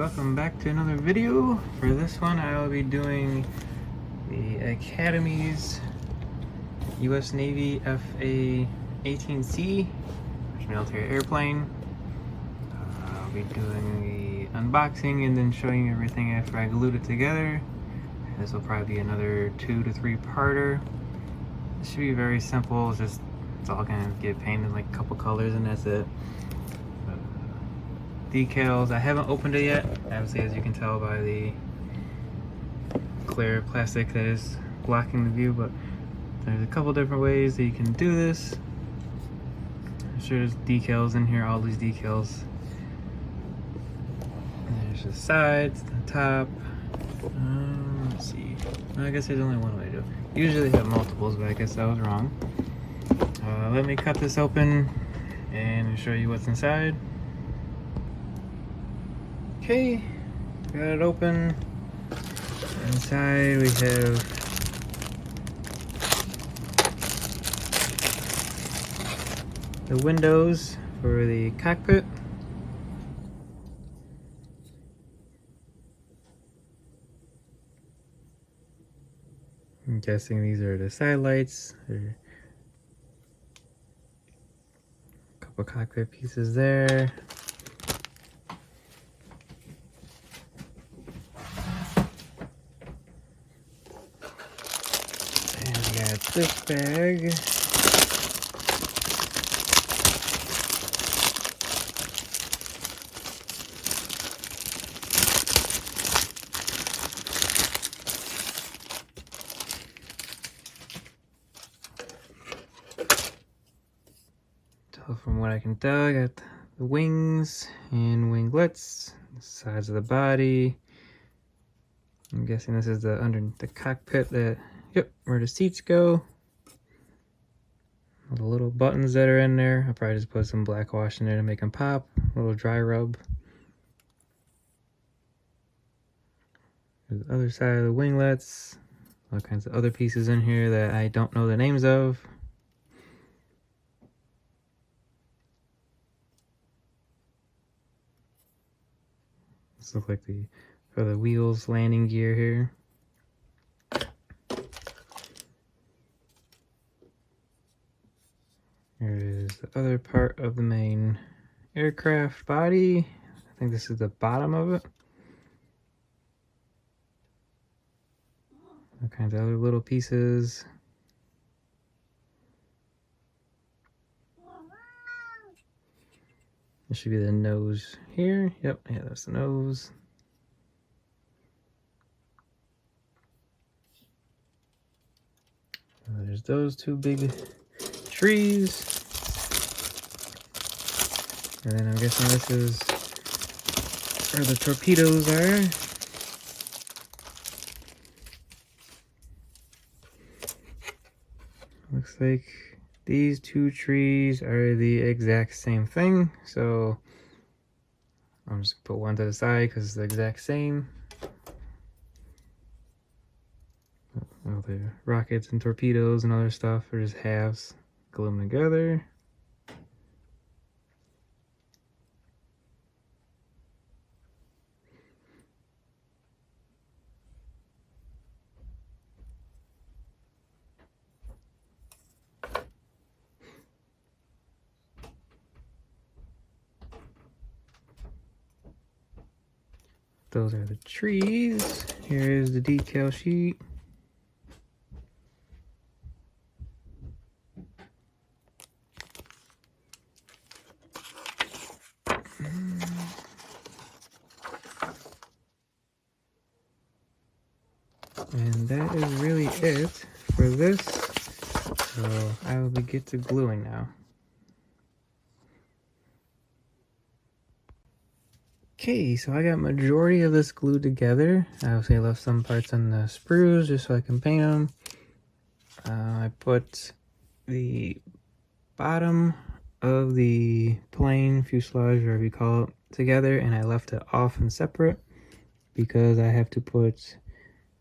welcome back to another video. For this one I will be doing the Academy's US Navy A-18c military airplane. I'll be doing the unboxing and then showing you everything after I glued it together. This will probably be another 2 to 3 parter. It should be very simple, it's all gonna get painted like a couple colors and that's it. Decals, I haven't opened it yet, obviously, as you can tell by the clear plastic that is blocking the view, but there's a couple different ways that you can do this. I'm sure there's decals in here, all these decals. And there's the sides, the top. Let's see, I guess there's only one way to do it. Usually they have multiples, but I guess I was wrong. Let me cut this open and show you what's inside. Okay, got it open. Inside we have the windows for the cockpit. I'm guessing these are the side lights. There a couple cockpit pieces there. This bag. So from what I can tell, I got the wings and winglets, the sides of the body. I'm guessing this is the under the cockpit that, yep, where the seats go. All the little buttons that are in there. I'll probably just put some black wash in there to make them pop. A little dry rub. There's the other side of the winglets. All kinds of other pieces in here that I don't know the names of. This looks like for the wheels landing gear here. Here is the other part of the main aircraft body. I think this is the bottom of it. All kinds of other little pieces. This should be the nose here. Yep, yeah, that's the nose. There's those two big trees. And then I'm guessing this is where the torpedoes are. Looks like these two trees are the exact same thing. So I'm just gonna put one to the side because it's the exact same. All the rockets and torpedoes and other stuff are just halves. Glue them together. Those are the trees. Here is the decal sheet. And that is really it for this. So I will get to gluing now. Okay, so I got majority of this glued together. I obviously left some parts on the sprues just so I can paint them. I put the bottom of the plane, fuselage, whatever you call it, together, and I left it off and separate because I have to put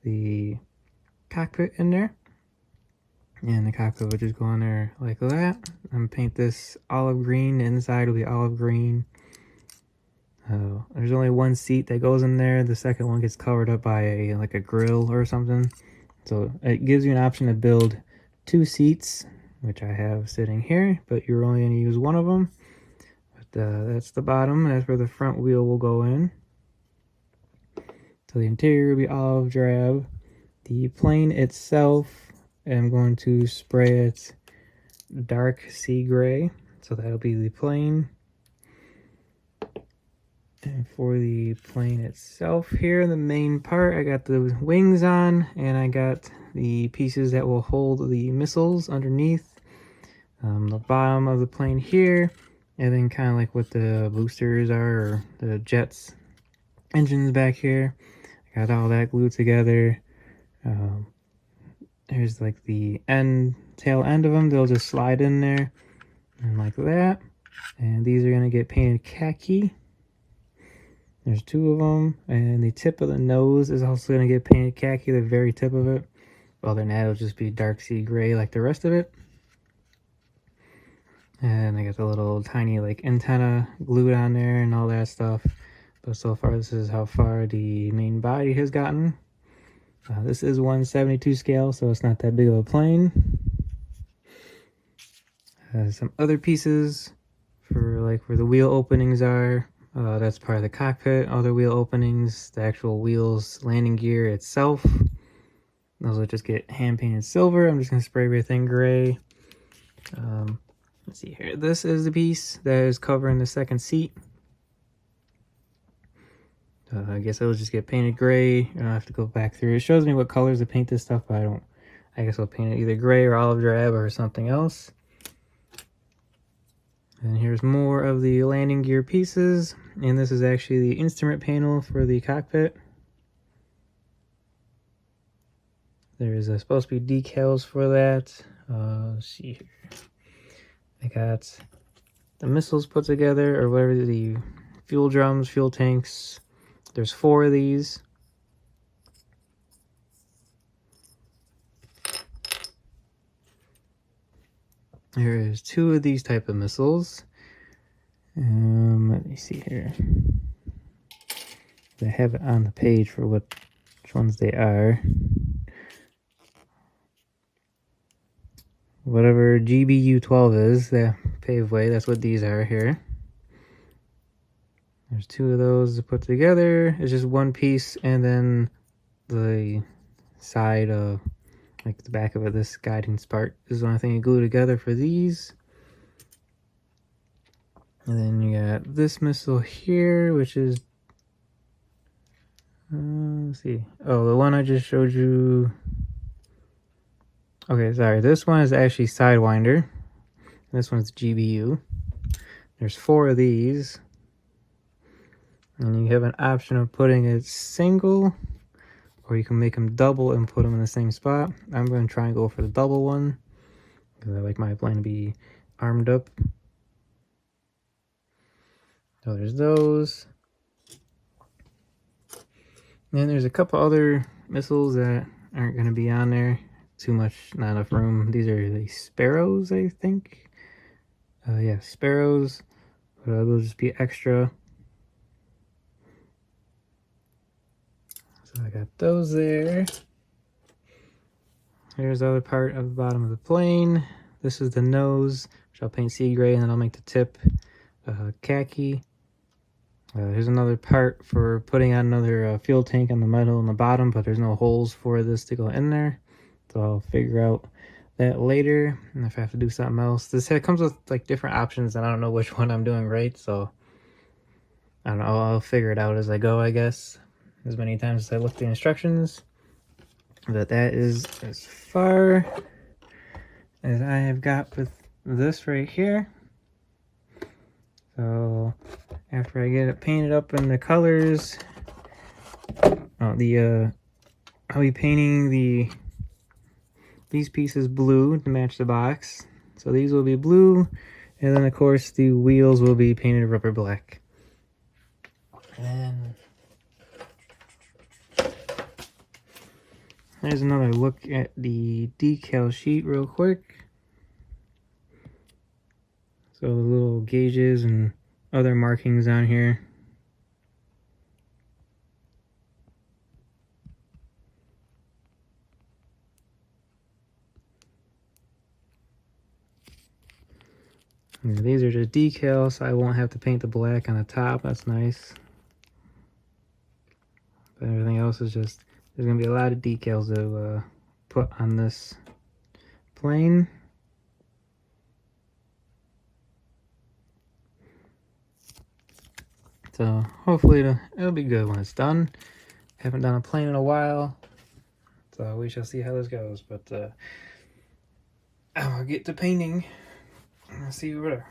the cockpit in there. And the cockpit would just go in there like that. I'm gonna paint this olive green. The inside will be olive green. There's only one seat that goes in there. The second one gets covered up by like a grill or something. So it gives you an option to build 2 seats, which I have sitting here, but you're only going to use one of them. But that's the bottom. That's where the front wheel will go in. So the interior will be olive drab. The plane itself, I'm going to spray it dark sea gray. So that'll be the plane. And for the plane itself here, the main part, I got the wings on, and I got the pieces that will hold the missiles underneath. The bottom of the plane here, and then kind of like what the boosters are, or the jets engines back here. I got all that glued together. There's like the tail end of them. They'll just slide in there and like that. And these are going to get painted khaki. There's 2 of them. And the tip of the nose is also going to get painted khaki, the very tip of it. Other than that, it'll just be dark sea gray like the rest of it. And I got the little tiny like antenna glued on there and all that stuff. But so far, this is how far the main body has gotten. This is 1/72 scale, so it's not that big of a plane. Some other pieces for like where the wheel openings are. That's part of the cockpit. Other wheel openings, the actual wheels, landing gear itself. Those will just get hand painted silver. I'm just gonna spray everything gray. Let's see here. This is the piece that is covering the second seat. I guess it'll just get painted gray. I don't have to go back through. It shows me what colors to paint this stuff, but I guess I'll paint it either gray or olive drab or something else. And here's more of the landing gear pieces. And this is actually the instrument panel for the cockpit. There is supposed to be decals for that. Let's see here. I got the missiles put together, or whatever, the fuel drums, fuel tanks. There's 4 of these. There is 2 of these type of missiles. Let me see here. I have it on the page for which ones they are. Whatever GBU-12 is, the paveway, that's what these are here. There's 2 of those to put together. It's just one piece, and then the side of, like the back of it, this guidance part is the only thing you glue together for these. And then you got this missile here, which is, let's see. Oh, the one I just showed you. Okay, sorry. This one is actually Sidewinder. This one's GBU. There's 4 of these. And you have an option of putting it single, or you can make them double and put them in the same spot. I'm going to try and go for the double one, because I like my plane to be armed up. So there's those. And then there's a couple other missiles that aren't going to be on there. Too much, not enough room. These are the Sparrows, I think. Yeah, Sparrows. They'll just be extra. So I got those there. Here's the other part of the bottom of the plane. This is the nose, which I'll paint sea gray, and then I'll make the tip khaki. Here's another part for putting on another fuel tank on the metal on the bottom, but there's no holes for this to go in there. So I'll figure out that later, and if I have to do something else. This head comes with like different options, and I don't know which one I'm doing right, so I don't know. I'll figure it out as I go, I guess, as many times as I look at the instructions. But that is as far as I have got with this right here. So after I get it painted up in the colors, I'll be painting these pieces blue to match the box. So these will be blue, and then of course the wheels will be painted rubber black. And there's another look at the decal sheet real quick. So the little gauges and other markings on here. And these are just decals, so I won't have to paint the black on the top. That's nice. But everything else is just, there's going to be a lot of decals to put on this plane. So hopefully it'll be good when it's done. Haven't done a plane in a while, so we shall see how this goes. But I'll get to painting and I'll see you over there.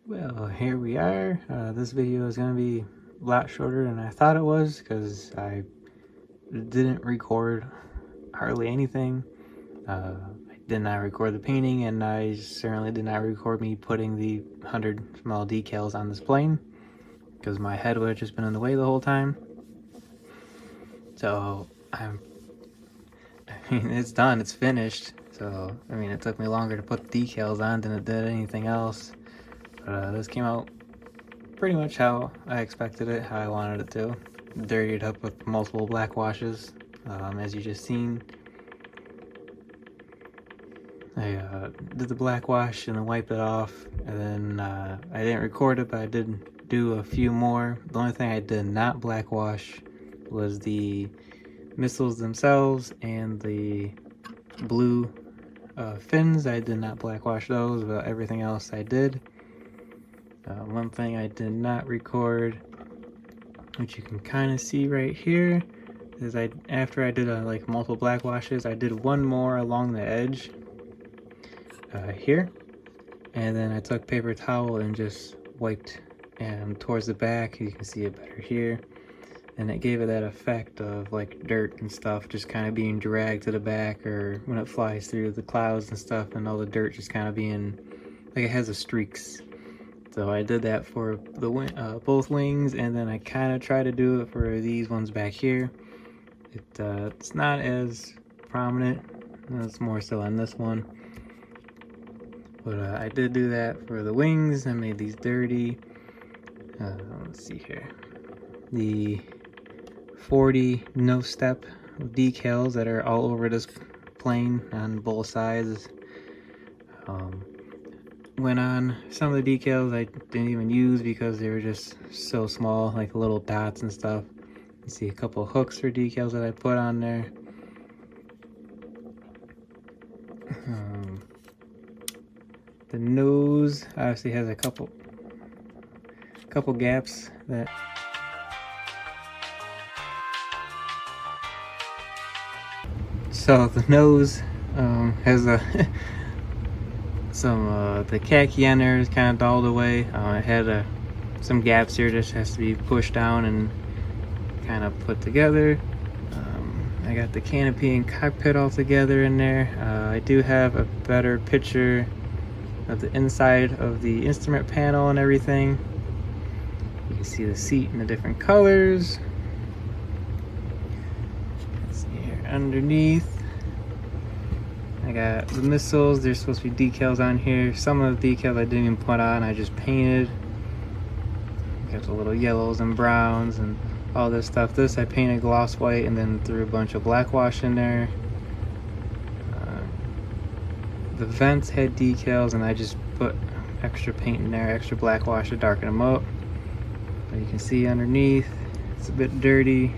Well, here we are. This video is going to be a lot shorter than I thought it was because I didn't record hardly anything. I did not record the painting, and I certainly did not record me putting the 100 small decals on this plane because my head would have just been in the way the whole time. So I mean, it's done, it's finished. So I mean, it took me longer to put the decals on than it did anything else. But this came out pretty much how I expected it, how I wanted it to. Dirtied up with multiple black washes, as you just seen. I did the black wash and then wiped it off, and then I didn't record it, but I did do a few more. The only thing I did not black wash was the missiles themselves and the blue fins. I did not blackwash those, but everything else I did. One thing I did not record, which you can kind of see right here, is after I did like multiple blackwashes, I did one more along the edge here, and then I took paper towel and just wiped towards the back. You can see it better here, and it gave it that effect of like dirt and stuff just kind of being dragged to the back, or when it flies through the clouds and stuff, and all the dirt just kind of being like it has the streaks. So I did that for the both wings, and then I kind of try to do it for these ones back here. It's not as prominent, it's more so on this one. But I did do that for the wings. I made these dirty. Let's see here. The 40 no-step decals that are all over this plane on both sides. Went on some of the decals I didn't even use because they were just so small, like little dots and stuff. You see a couple hooks for decals that I put on there. The nose obviously has a couple gaps that so the nose has a some the khaki on there is kind of dulled away. It had some gaps here, just has to be pushed down and kind of put together. I got the canopy and cockpit all together in there. I do have a better picture of the inside of the instrument panel and everything. You can see the seat in the different colors. Let's see here underneath. I got the missiles. There's supposed to be decals on here. Some of the decals I didn't even put on, I just painted. Got the little yellows and browns and all this stuff. This I painted gloss white and then threw a bunch of blackwash in there. The vents had decals and I just put extra paint in there, extra blackwash to darken them up. But you can see underneath, it's a bit dirty.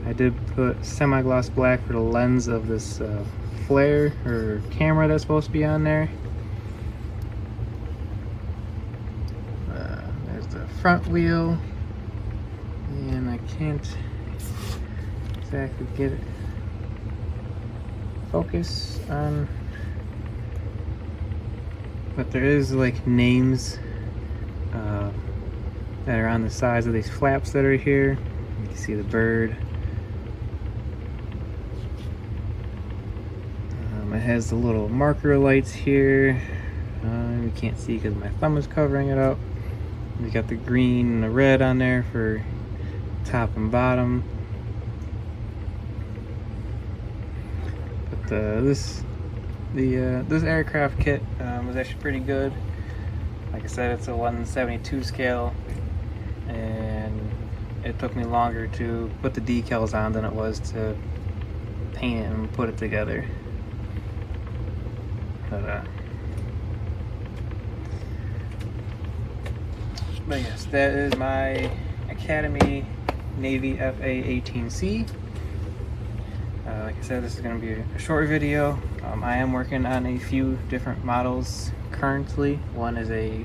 I did put semi-gloss black for the lens of this flare or camera that's supposed to be on there. There's the front wheel, and I can't exactly get it focus on, but there is like names that are on the sides of these flaps that are here. You can see the bird. It has the little marker lights here. You can't see because my thumb is covering it up. We got the green and the red on there for top and bottom. But this aircraft kit was actually pretty good. Like I said, it's a 1/72 scale, and it took me longer to put the decals on than it was to paint it and put it together. But yes, that is my Academy Navy FA-18c. Like I said, this is going to be a short video. I am working on a few different models currently. One is a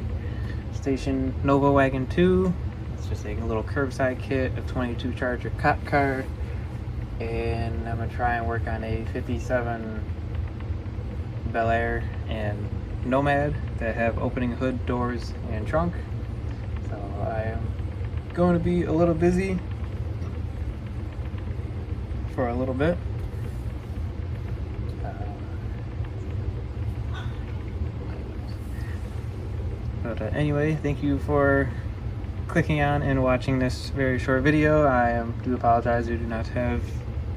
Station Nova Wagon 2. It's just a little curbside kit, a 22 Charger cop car, and I'm going to try and work on a 57 Bel Air and Nomad that have opening hood, doors, and trunk. So I am going to be a little busy for a little bit. But anyway, thank you for clicking on and watching this very short video. I do apologize, I do not have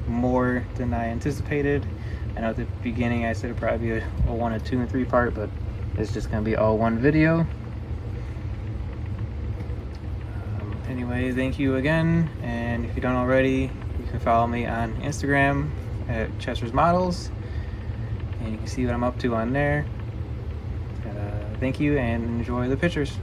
more than I anticipated. I know at the beginning I said it'd probably be a 1, 2, and 3 part, but it's just going to be all one video. Anyway, thank you again, and if you don't already, you can follow me on Instagram at Chester's Models, and you can see what I'm up to on there. Thank you, and enjoy the pictures.